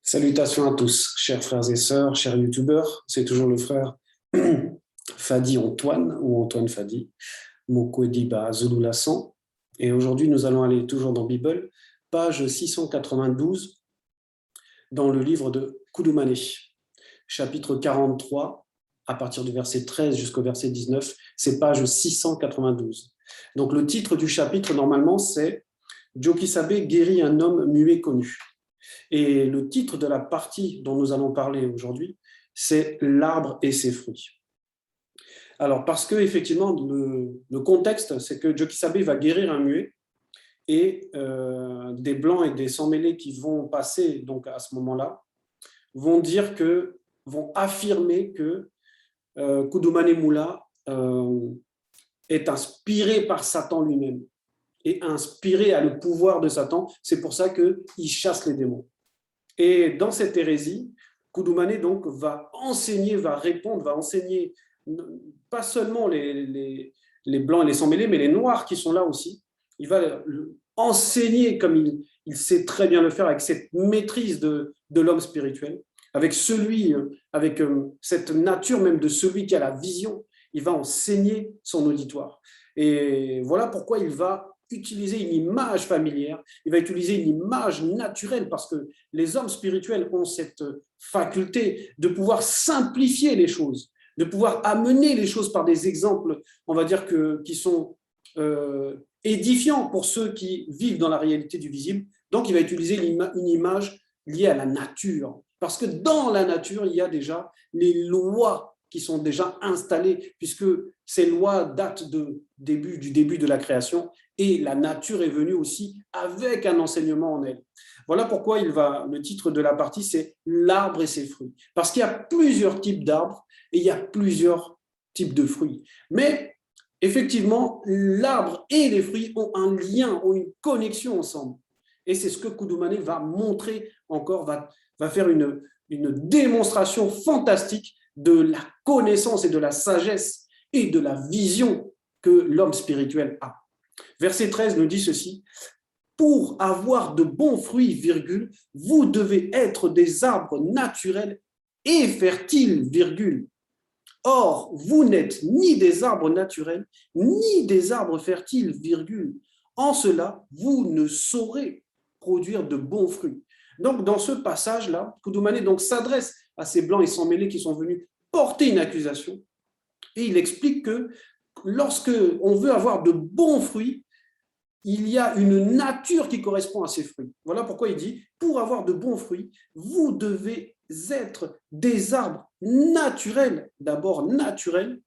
Salutations à tous, chers frères et sœurs, chers youtubeurs. C'est toujours le frère Fadi Antoine ou Antoine Fadi, Mokwediba Zululassan. Et aujourd'hui, nous allons aller toujours dans Bible, page 692, dans le livre de Koudoumane, chapitre 43, à partir du verset 13 jusqu'au verset 19, c'est page 692. Donc le titre du chapitre, normalement, c'est « Djokisabe guérit un homme muet connu ». Et le titre de la partie dont nous allons parler aujourd'hui, c'est « L'arbre et ses fruits ». Alors, parce que effectivement, le contexte, c'est que Djokisabe va guérir un muet et des blancs et des sans-mêlés qui vont passer donc à ce moment-là vont affirmer que Koudoumane Moula est inspiré par Satan lui-même et inspiré à le pouvoir de Satan. C'est pour ça qu'il chasse les démons. Et dans cette hérésie, Koudoumane donc va enseigner, va répondre, va enseigner pas seulement les blancs et les sans-mêlés, mais les noirs qui sont là aussi. Il va enseigner comme il sait très bien le faire, avec cette maîtrise de l'homme spirituel, avec cette nature même de celui qui a la vision. Il va enseigner son auditoire. Et voilà pourquoi il va utiliser une image familière, il va utiliser une image naturelle, parce que les hommes spirituels ont cette faculté de pouvoir simplifier les choses, de pouvoir amener les choses par des exemples, on va dire, qui sont édifiants pour ceux qui vivent dans la réalité du visible. Donc, il va utiliser une image liée à la nature, parce que dans la nature, il y a déjà les lois qui sont déjà installées, puisque ces lois datent du début de la création, et la nature est venue aussi avec un enseignement en elle. Voilà pourquoi le titre de la partie, c'est « L'arbre et ses fruits ». Parce qu'il y a plusieurs types d'arbres et il y a plusieurs types de fruits. Mais effectivement, l'arbre et les fruits ont un lien, ont une connexion ensemble. Et c'est ce que Koudoumane va montrer encore, va faire une démonstration fantastique de la connaissance et de la sagesse et de la vision que l'homme spirituel a. Verset 13 nous dit ceci: « Pour avoir de bons fruits, virgule, vous devez être des arbres naturels et fertiles, virgule. Or, vous n'êtes ni des arbres naturels, ni des arbres fertiles, virgule. En cela, vous ne saurez produire de bons fruits. » Donc, dans ce passage-là, Koudoumane donc s'adresse à ces blancs et sans-mêlés qui sont venus porter une accusation, et il explique que lorsque on veut avoir de bons fruits, il y a une nature qui correspond à ces fruits. Voilà pourquoi il dit, pour avoir de bons fruits, vous devez être des arbres naturels, d'abord naturels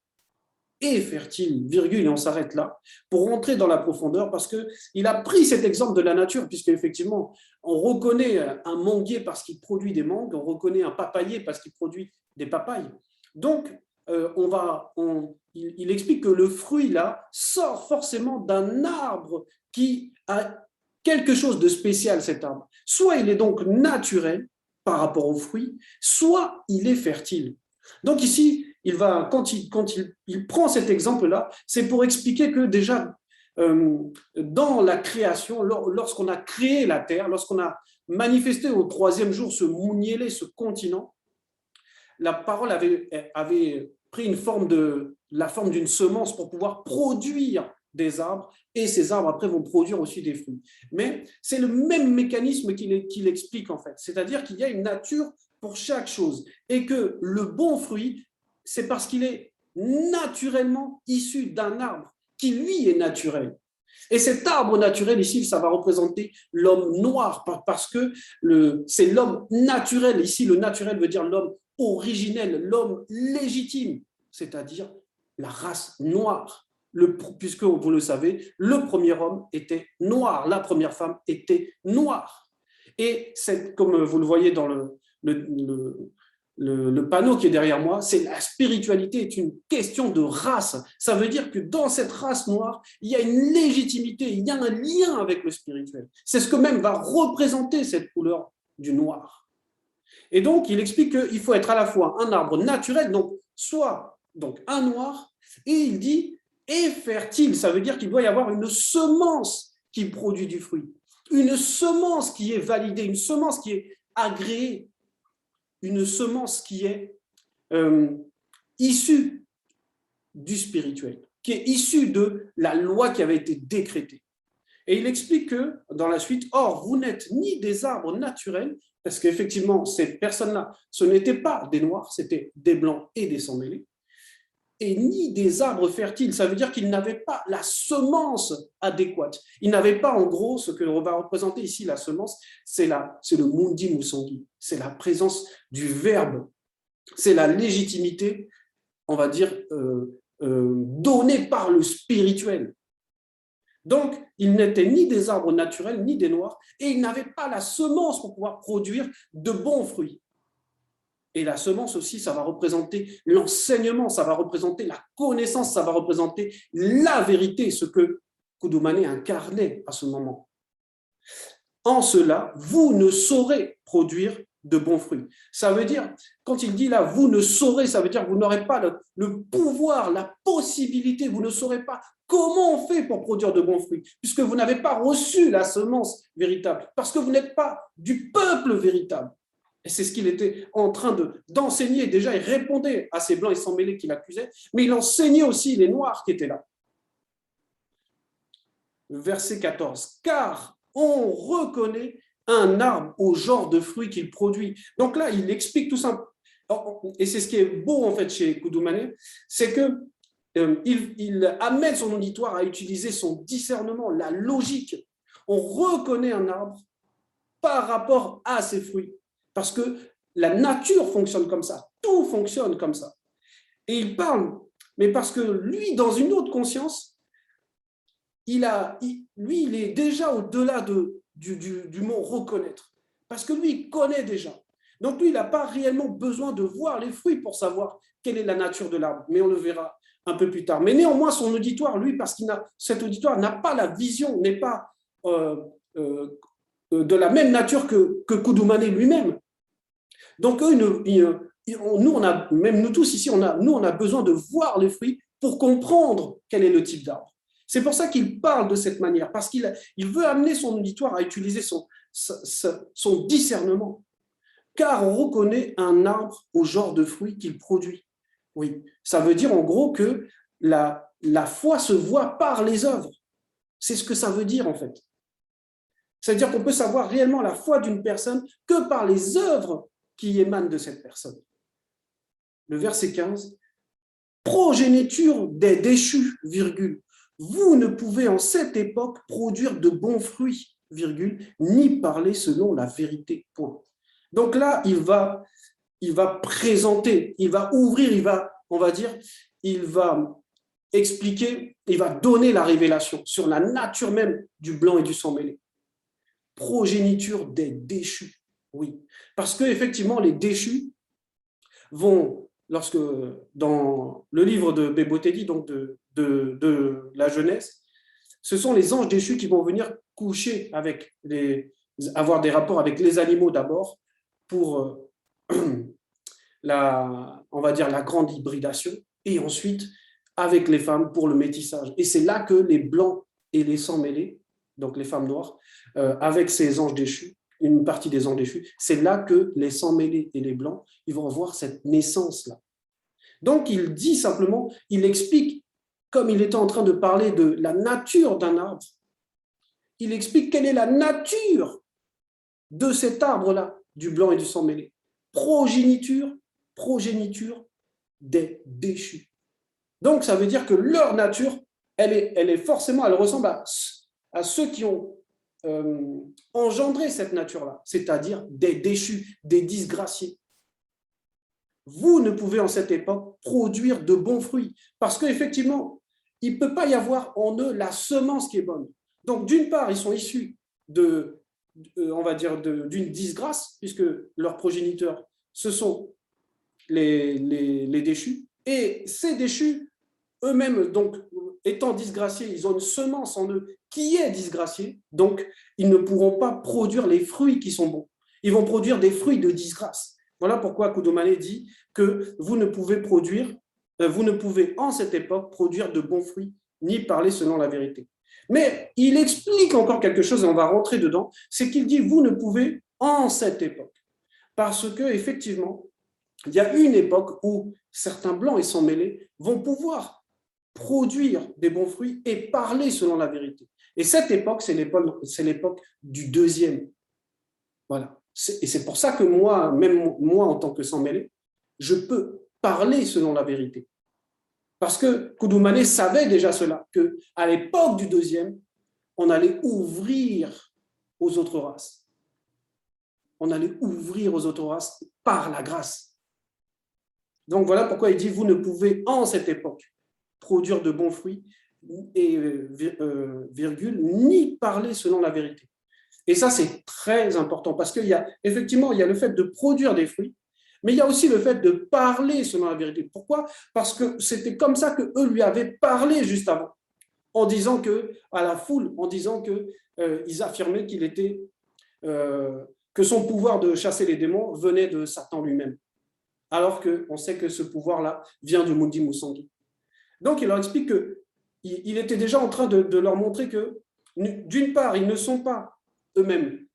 et fertiles, virgule, et on s'arrête là, pour rentrer dans la profondeur, parce qu'il a pris cet exemple de la nature, puisqu'effectivement, on reconnaît un manguier parce qu'il produit des mangues, on reconnaît un papayer parce qu'il produit des papayes. Donc, il explique que le fruit, là, sort forcément d'un arbre qui a quelque chose de spécial, cet arbre. Soit il est donc naturel par rapport au fruit, soit il est fertile. Donc ici, quand il prend cet exemple-là, c'est pour expliquer que déjà, dans la création, lorsqu'on a créé la terre, lorsqu'on a manifesté au troisième jour ce Mouniélé, ce continent, la parole avait pris la forme d'une semence pour pouvoir produire des arbres, et ces arbres après vont produire aussi des fruits. Mais c'est le même mécanisme qu'il explique en fait, c'est-à-dire qu'il y a une nature pour chaque chose, et que le bon fruit, c'est parce qu'il est naturellement issu d'un arbre qui lui est naturel. Et cet arbre naturel ici, ça va représenter l'homme noir, parce que c'est l'homme naturel. Ici, le naturel veut dire l'homme originel, l'homme légitime, c'est-à-dire la race noire. Puisque vous le savez, le premier homme était noir, la première femme était noire. Et comme vous le voyez dans le panneau qui est derrière moi, c'est la spiritualité est une question de race. Ça veut dire que dans cette race noire, il y a une légitimité, il y a un lien avec le spirituel. C'est ce que même va représenter cette couleur du noir. Et donc, il explique qu'il faut être à la fois un arbre naturel, donc un noir, et il dit et fertile. Ça veut dire qu'il doit y avoir une semence qui produit du fruit, une semence qui est validée, une semence qui est agréer une semence qui est issue du spirituel, qui est issue de la loi qui avait été décrétée. Et il explique que, dans la suite, or, vous n'êtes ni des arbres naturels, parce qu'effectivement, ces personnes-là, ce n'étaient pas des noirs, c'était des blancs et des sans-mêlés, et ni des arbres fertiles. Ça veut dire qu'ils n'avaient pas la semence adéquate. Ils n'avaient pas, en gros, ce que va représenter ici la semence, c'est le mundi musangi, c'est la présence du verbe, c'est la légitimité, on va dire, donnée par le spirituel. Donc, ils n'étaient ni des arbres naturels, ni des noirs, et ils n'avaient pas la semence pour pouvoir produire de bons fruits. Et la semence aussi, ça va représenter l'enseignement, ça va représenter la connaissance, ça va représenter la vérité, ce que Kudumane incarnait à ce moment. En cela, vous ne saurez produire de bons fruits. Ça veut dire, quand il dit là, vous ne saurez, ça veut dire que vous n'aurez pas le pouvoir, la possibilité, vous ne saurez pas comment on fait pour produire de bons fruits, puisque vous n'avez pas reçu la semence véritable, parce que vous n'êtes pas du peuple véritable. Et c'est ce qu'il était en train d'enseigner. Déjà, il répondait à ces blancs et sans mêlés qui l'accusaient, mais il enseignait aussi les noirs qui étaient là. Verset 14. Car on reconnaît un arbre au genre de fruits qu'il produit. Donc là, il explique tout ça. Et c'est ce qui est beau en fait chez Kudumane, c'est que il amène son auditoire à utiliser son discernement, la logique. On reconnaît un arbre par rapport à ses fruits. Parce que la nature fonctionne comme ça, tout fonctionne comme ça. Et il parle, mais parce que lui, dans une autre conscience, il est déjà au-delà du mot reconnaître. Parce que lui, il connaît déjà. Donc lui, il n'a pas réellement besoin de voir les fruits pour savoir quelle est la nature de l'arbre. Mais on le verra un peu plus tard. Mais néanmoins, son auditoire, lui, parce que cet auditoire n'a pas la vision, n'est pas de la même nature que Kudumane lui-même. Donc, nous tous ici, on a besoin de voir les fruits pour comprendre quel est le type d'arbre. C'est pour ça qu'il parle de cette manière, parce qu'il veut amener son auditoire à utiliser son discernement. Car on reconnaît un arbre au genre de fruits qu'il produit. Oui, ça veut dire en gros que la foi se voit par les œuvres. C'est ce que ça veut dire en fait. C'est-à-dire qu'on peut savoir réellement la foi d'une personne que par les œuvres qui émanent de cette personne. Le verset 15, progéniture des déchus, virgule. Vous ne pouvez en cette époque produire de bons fruits, virgule, ni parler selon la vérité, point. Donc là, il va présenter, il va ouvrir, il va expliquer, il va donner la révélation sur la nature même du blanc et du sang mêlé. Progéniture des déchus, oui. Parce qu'effectivement, les déchus vont, dans le livre de Bebotedi, donc de la Genèse, ce sont les anges déchus qui vont venir coucher avoir des rapports avec les animaux d'abord pour la grande hybridation, et ensuite avec les femmes pour le métissage. Et c'est là que les blancs et les sans mêlés, donc les femmes noires, avec ces anges déchus, une partie des anges déchus, c'est là que les sans mêlés et les blancs, ils vont avoir cette naissance-là. Donc il dit simplement, il explique, comme il était en train de parler de la nature d'un arbre, il explique quelle est la nature de cet arbre-là, du blanc et du sang mêlé. Progéniture des déchus. Donc ça veut dire que leur nature, elle ressemble à ceux qui ont engendré cette nature-là, c'est-à-dire des déchus, des disgraciés. Vous ne pouvez en cette époque produire de bons fruits, parce qu'effectivement, il ne peut pas y avoir en eux la semence qui est bonne. Donc d'une part, ils sont issus d'une disgrâce, puisque leurs progéniteurs, ce sont les déchus, et ces déchus, eux-mêmes, donc, étant disgraciés, ils ont une semence en eux qui est disgraciée, donc ils ne pourront pas produire les fruits qui sont bons. Ils vont produire des fruits de disgrâce. Voilà pourquoi Kudumane dit que vous ne pouvez en cette époque produire de bons fruits, ni parler selon la vérité. Mais il explique encore quelque chose, et on va rentrer dedans, c'est qu'il dit vous ne pouvez en cette époque. Parce que effectivement, il y a une époque où certains blancs et sans mêlés vont pouvoir produire des bons fruits et parler selon la vérité. Et cette époque, c'est l'époque du deuxième. Voilà. Et c'est pour ça que moi, même moi, en tant que sans mêlé, je peux parler selon la vérité. Parce que Koudoumane savait déjà cela, qu'à l'époque du deuxième, on allait ouvrir aux autres races. On allait ouvrir aux autres races par la grâce. Donc voilà pourquoi il dit, vous ne pouvez en cette époque produire de bons fruits et virgule, ni parler selon la vérité. Et ça, c'est très important parce qu'il y a effectivement, il y a le fait de produire des fruits, mais il y a aussi le fait de parler selon la vérité. Pourquoi? Parce que c'était comme ça qu'eux lui avaient parlé juste avant, en disant que, à la foule, en disant qu'ils affirmaient qu'il était, que son pouvoir de chasser les démons venait de Satan lui-même. Alors qu'on sait que ce pouvoir-là vient du Mundi Musangi. Donc, il leur explique qu'il était déjà en train de leur montrer que, d'une part, ils ne sont pas eux-mêmes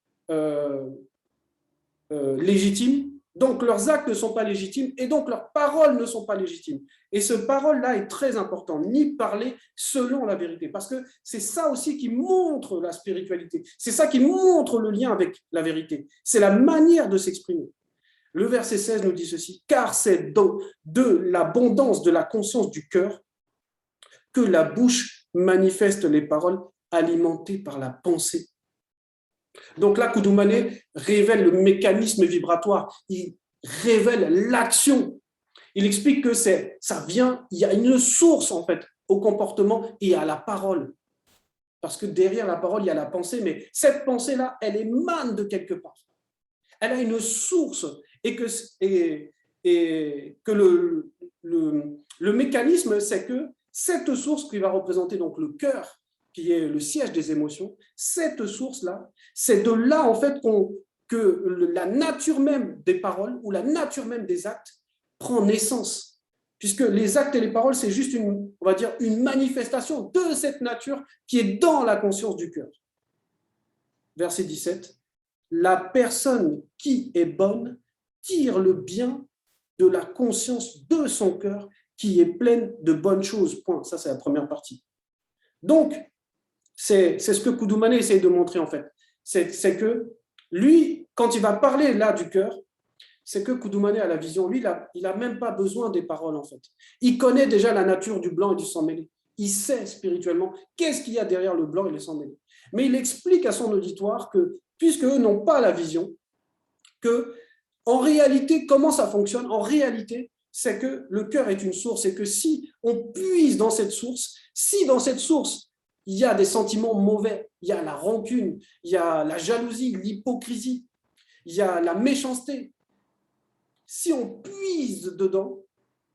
légitimes, donc leurs actes ne sont pas légitimes, et donc leurs paroles ne sont pas légitimes. Et ce parole-là est très important, ni parler selon la vérité, parce que c'est ça aussi qui montre la spiritualité, c'est ça qui montre le lien avec la vérité, c'est la manière de s'exprimer. Le verset 16 nous dit ceci, « Car c'est de l'abondance de la conscience du cœur que la bouche manifeste les paroles alimentées par la pensée. » Donc là, Koudoumane révèle le mécanisme vibratoire, il révèle l'action. Il explique que ça vient, il y a une source en fait au comportement et à la parole. Parce que derrière la parole, il y a la pensée, mais cette pensée-là, elle émane de quelque part. Elle a une source et que le mécanisme, c'est que cette source qui va représenter donc le cœur, qui est le siège des émotions, cette source-là, c'est de là en fait que la nature même des paroles ou la nature même des actes prend naissance. Puisque les actes et les paroles, c'est juste on va dire, une manifestation de cette nature qui est dans la conscience du cœur. Verset 17. La personne qui est bonne tire le bien de la conscience de son cœur qui est pleine de bonnes choses. Point. Ça, c'est la première partie. Donc, c'est ce que Koudoumane essaye de montrer en fait. C'est que lui, quand il va parler là du cœur, c'est que Koudoumane a la vision. Lui, il n'a même pas besoin des paroles en fait. Il connaît déjà la nature du blanc et du sang mêlé. Il sait spirituellement qu'est-ce qu'il y a derrière le blanc et le sang mêlé. Mais il explique à son auditoire que, puisque eux n'ont pas la vision, que en réalité, comment ça fonctionne? En réalité, c'est que le cœur est une source et que si on puise dans cette source, si dans cette source, il y a des sentiments mauvais, il y a la rancune, il y a la jalousie, l'hypocrisie, il y a la méchanceté, si on puise dedans,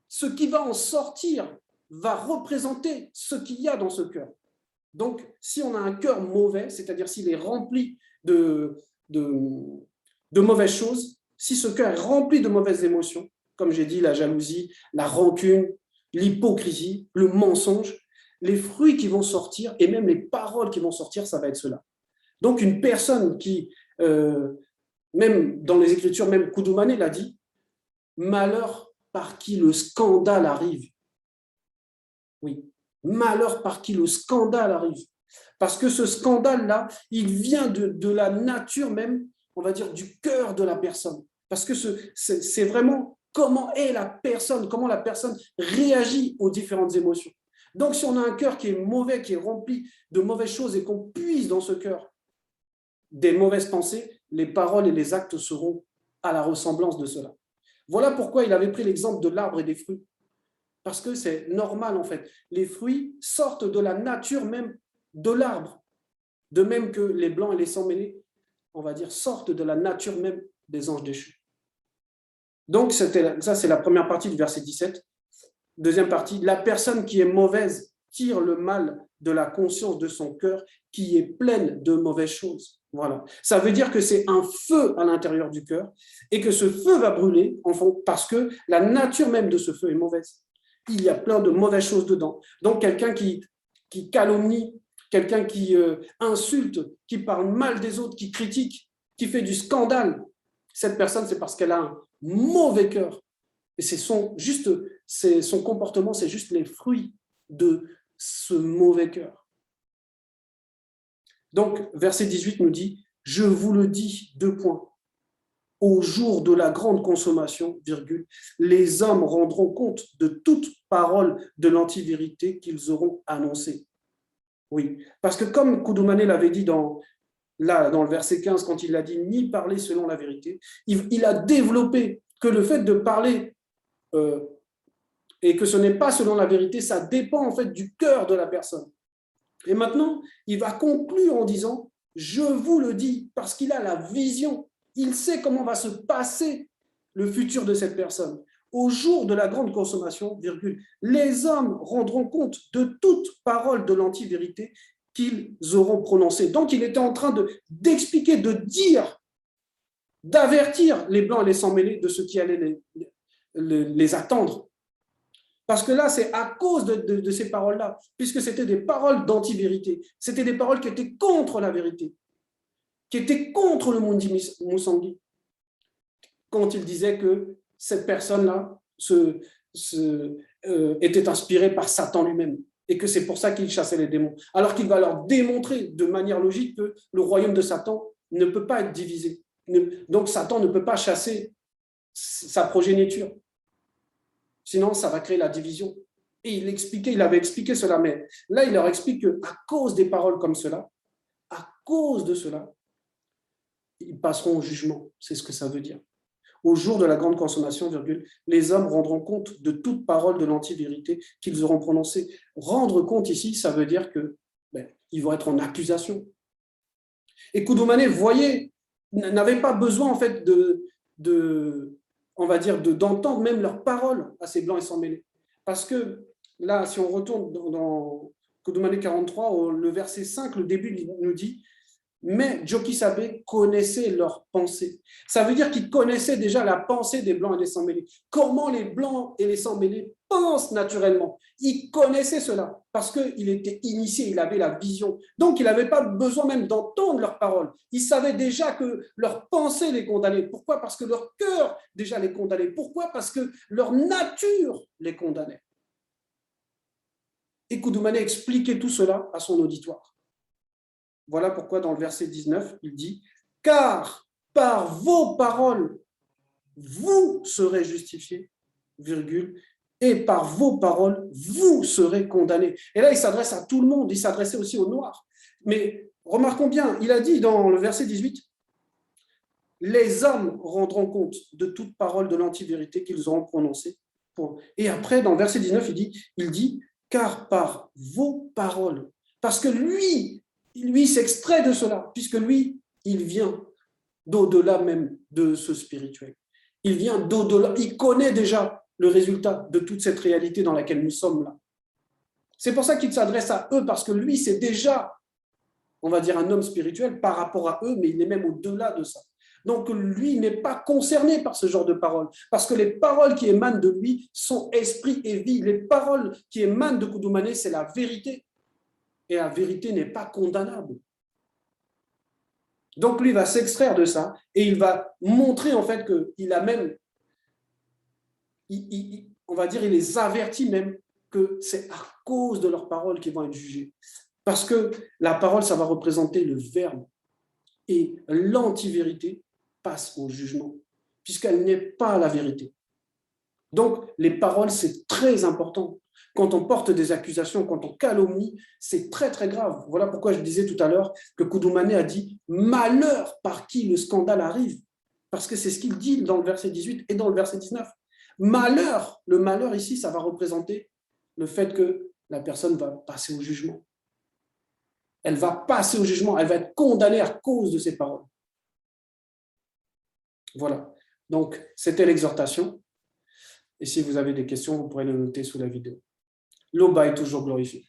ce qui va en sortir va représenter ce qu'il y a dans ce cœur. Donc, si on a un cœur mauvais, c'est-à-dire s'il est rempli de mauvaises choses, si ce cœur est rempli de mauvaises émotions, comme j'ai dit, la jalousie, la rancune, l'hypocrisie, le mensonge, les fruits qui vont sortir et même les paroles qui vont sortir, ça va être cela. Donc, une personne qui, même dans les Écritures, même Koudoumane l'a dit, malheur par qui le scandale arrive. Oui, malheur par qui le scandale arrive. Parce que ce scandale-là, il vient de la nature même, on va dire, du cœur de la personne. Parce que c'est vraiment comment est la personne, comment la personne réagit aux différentes émotions. Donc, si on a un cœur qui est mauvais, qui est rempli de mauvaises choses et qu'on puise dans ce cœur des mauvaises pensées, les paroles et les actes seront à la ressemblance de cela. Voilà pourquoi il avait pris l'exemple de l'arbre et des fruits. Parce que c'est normal en fait. Les fruits sortent de la nature même de l'arbre. De même que les blancs et les sang mêlés, on va dire, sortent de la nature même des anges déchus. Donc, ça, c'est la première partie du verset 17. Deuxième partie, la personne qui est mauvaise tire le mal de la conscience de son cœur qui est pleine de mauvaises choses. Voilà. Ça veut dire que c'est un feu à l'intérieur du cœur et que ce feu va brûler parce que la nature même de ce feu est mauvaise. Il y a plein de mauvaises choses dedans. Donc, quelqu'un qui calomnie, quelqu'un qui insulte, qui parle mal des autres, qui critique, qui fait du scandale, cette personne, c'est parce qu'elle a un mauvais cœur. Et son comportement, c'est juste les fruits de ce mauvais cœur. Donc, verset 18 nous dit, « Je vous le dis, 2 points. Au jour de la grande consommation, virgule, les hommes rendront compte de toute parole de l'antivérité qu'ils auront annoncée. » Oui, parce que comme Koudoumane l'avait dit dans le verset 15, quand il a dit « ni parler selon la vérité », il a développé que le fait de parler et que ce n'est pas selon la vérité, ça dépend en fait du cœur de la personne. Et maintenant, il va conclure en disant « je vous le dis » parce qu'il a la vision. Il sait comment va se passer le futur de cette personne. Au jour de la grande consommation, virgule, les hommes rendront compte de toute parole de l'antivérité qu'ils auront prononcée. Donc, il était en train d'expliquer, de dire, d'avertir les blancs et les sans-mêlés de ce qui allait les attendre. Parce que là, c'est à cause de ces paroles-là, puisque c'était des paroles d'antivérité. C'était des paroles qui étaient contre la vérité, qui étaient contre le Mundi Moussangui, quand il disait que cette personne-là était inspirée par Satan lui-même, et que c'est pour ça qu'il chassait les démons. Alors qu'il va leur démontrer de manière logique que le royaume de Satan ne peut pas être divisé. Donc Satan ne peut pas chasser sa progéniture. Sinon, ça va créer la division. Et il avait expliqué cela, mais là, il leur explique qu'à cause des paroles comme cela, à cause de cela, ils passeront au jugement. C'est ce que ça veut dire. Au jour de la grande consommation, virgule, les hommes rendront compte de toute parole de l'antivérité qu'ils auront prononcée. Rendre compte ici, ça veut dire que ils vont être en accusation. Et Koudoumane, voyez, n'avait pas besoin en fait on va dire, d'entendre même leurs paroles à ces blancs et sans mêlés. Parce que là, si on retourne dans Koudoumane 43, le verset 5, le début nous dit « Mais Djokisabe connaissait leurs pensées ». Ça veut dire qu'il connaissait déjà la pensée des blancs et des sans mêlés. Comment les blancs et les sans mêlés pensent naturellement. Il connaissait cela parce qu'il était initié, il avait la vision. Donc, il n'avait pas besoin même d'entendre leurs paroles. Il savait déjà que leur pensée les condamnait. Pourquoi ? Parce que leur cœur déjà les condamnait. Pourquoi ? Parce que leur nature les condamnait. Et Koudoumane expliquait tout cela à son auditoire. Voilà pourquoi dans le verset 19, il dit « Car par vos paroles, vous serez justifiés, virgule, et par vos paroles, vous serez condamnés. » Et là, il s'adresse à tout le monde, il s'adressait aussi aux Noirs. Mais remarquons bien, il a dit dans le verset 18, « Les hommes rendront compte de toute parole de l'antivérité qu'ils auront prononcée. » Et après, dans le verset 19, il dit « Car par vos paroles, parce que lui s'extrait de cela, puisque lui, il vient d'au-delà même de ce spirituel. Il vient d'au-delà, il connaît déjà le résultat de toute cette réalité dans laquelle nous sommes là. C'est pour ça qu'il s'adresse à eux, parce que lui, c'est déjà, on va dire, un homme spirituel par rapport à eux, mais il est même au-delà de ça. Donc, lui n'est pas concerné par ce genre de paroles, parce que les paroles qui émanent de lui sont esprit et vie. Les paroles qui émanent de Koudoumane, c'est la vérité. Et la vérité n'est pas condamnable. Donc, lui va s'extraire de ça et il va montrer en fait qu'il a même, on va dire, il les avertit même que c'est à cause de leurs paroles qu'ils vont être jugés. Parce que la parole, ça va représenter le verbe. Et l'antivérité passe au jugement, puisqu'elle n'est pas la vérité. Donc, les paroles, c'est très important. Quand on porte des accusations, quand on calomnie, c'est très, très grave. Voilà pourquoi je disais tout à l'heure que Koudoumane a dit « malheur par qui le scandale arrive ». Parce que c'est ce qu'il dit dans le verset 18 et dans le verset 19. Malheur, le malheur ici, ça va représenter le fait que la personne va passer au jugement. Elle va passer au jugement, elle va être condamnée à cause de ses paroles. Voilà. Donc, c'était l'exhortation. Et si vous avez des questions, vous pourrez le noter sous la vidéo. L'Oba est toujours glorifié.